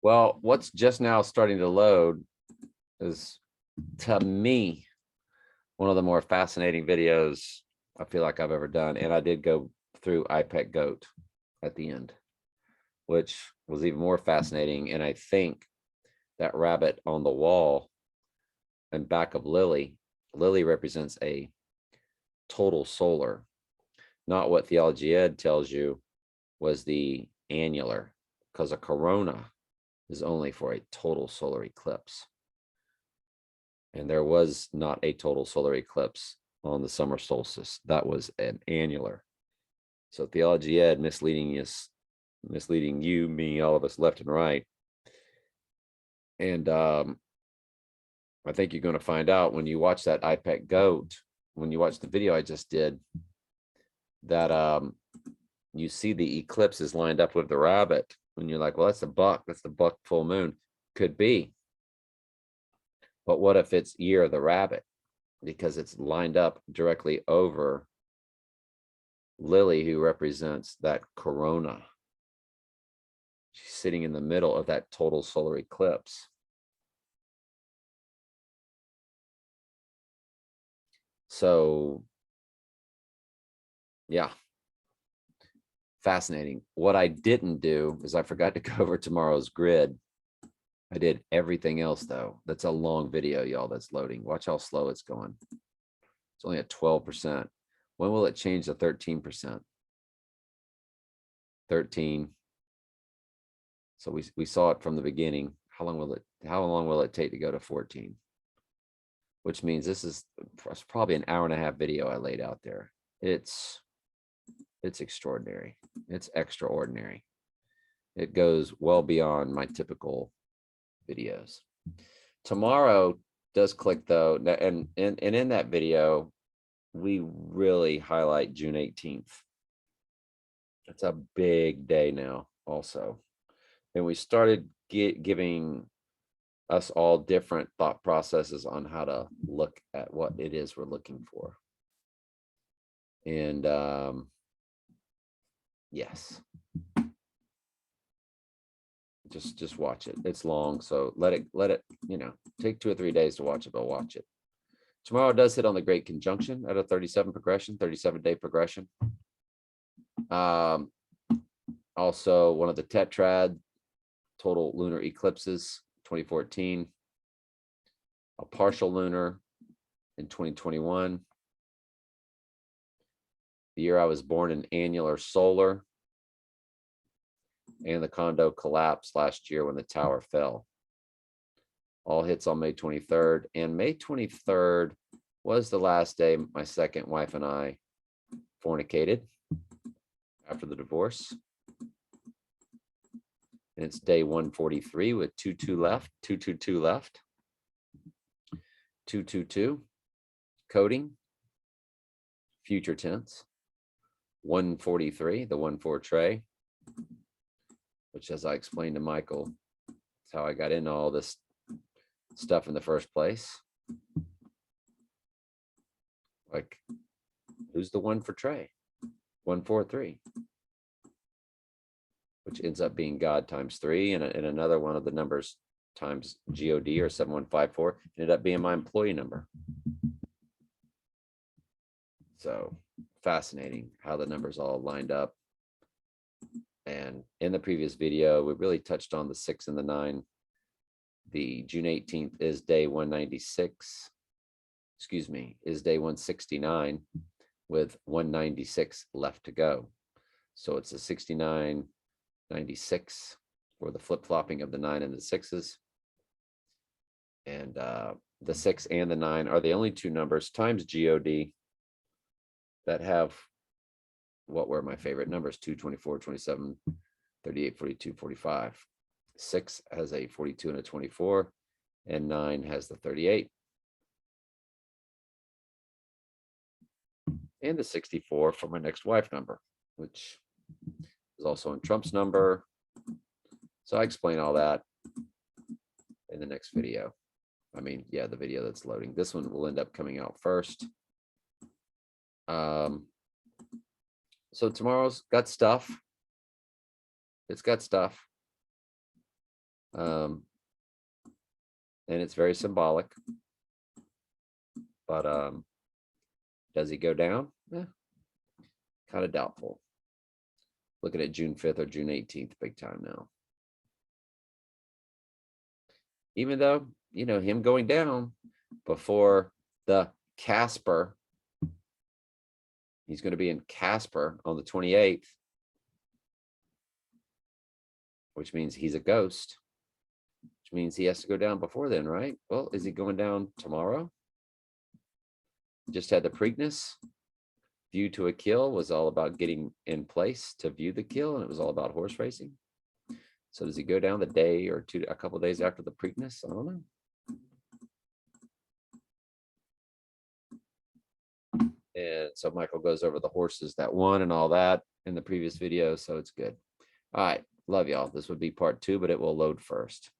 Well, what's just now starting to load is, to me, one of the more fascinating videos I feel like I've ever done. And I did go through IPEC GOAT at the end, which was even more fascinating. And I think that rabbit on the wall and back of Lily represents a total solar, not what Theology Ed tells you was the annular, because a corona is only for a total solar eclipse. And there was not a total solar eclipse on the summer solstice. That was an annular. So Theology Ed misleading you, me, all of us left and right. And I think you're going to find out when you watch that IPEC GOAT, when you watch the video I just did, that you see the eclipse is lined up with the rabbit. When you're like, well, that's the buck full moon. Could be. But what if it's year of the rabbit? Because it's lined up directly over Lily, who represents that corona. She's sitting in the middle of that total solar eclipse. So, yeah, fascinating. What I didn't do is I forgot to go over tomorrow's grid. I did everything else, though. That's a long video, y'all, that's loading. Watch how slow it's going. It's only at 12%. When will it change to 13%? 13. So we saw it from the beginning. How long will it take to go to 14? Which means this is probably an hour and a half video I laid out there. It's extraordinary. It's extraordinary. It goes well beyond my typical videos. Tomorrow does click though, and in that video, we really highlight June 18th. It's a big day now also. And we started giving us all different thought processes on how to look at what it is we're looking for. And yes, just watch it. It's long, so let it take 2 or 3 days to watch it, but watch it. Tomorrow does hit on the Great Conjunction at a 37-day progression. Also one of the tetrad total lunar eclipses, 2014, a partial lunar in 2021. The year I was born, an annular solar, and the condo collapsed last year when the tower fell. All hits on May 23rd, and May 23rd was the last day my second wife and I fornicated after the divorce. And it's day 143 with 222 left, 222 left. 222, coding, future tense. 143, the 1-4 tray, which, as I explained to Michael, is how I got into all this stuff in the first place. Like, who's the 1 for tray? 143, which ends up being God times 3, and another one of the numbers times God, or 7154, ended up being my employee number. So fascinating how the numbers all lined up. And in the previous video, we really touched on the 6 and the 9. The June 18th is day 196. Excuse me, is day 169 with 196 left to go. So it's a 69, 96 for the flip-flopping of the 9 and the 6s. And the 6 and the 9 are the only 2 numbers times God that have what were my favorite numbers: 2, 24, 27, 38, 42, 45. 6 has a 42 and a 24, and 9 has the 38. And the 64 for my next wife number, which is also in Trump's number. So I explain all that in the next video. I mean, yeah, the video that's loading. This one will end up coming out first. So tomorrow's got stuff. It's got stuff. And it's very symbolic. But does he go down? Kind of doubtful. Looking at June 5th or June 18th, big time now. Even though, you know, him going down before the Casper, he's going to be in Casper on the 28th, which means he's a ghost, which means he has to go down before then, right? Well, is he going down tomorrow? Just had the Preakness. View to a Kill was all about getting in place to view the kill, and it was all about horse racing. So does he go down the day or two, a couple days after the Preakness? I don't know. And so Michael goes over the horses that won and all that in the previous video, so it's good. All right, love y'all. This would be part 2, but it will load first.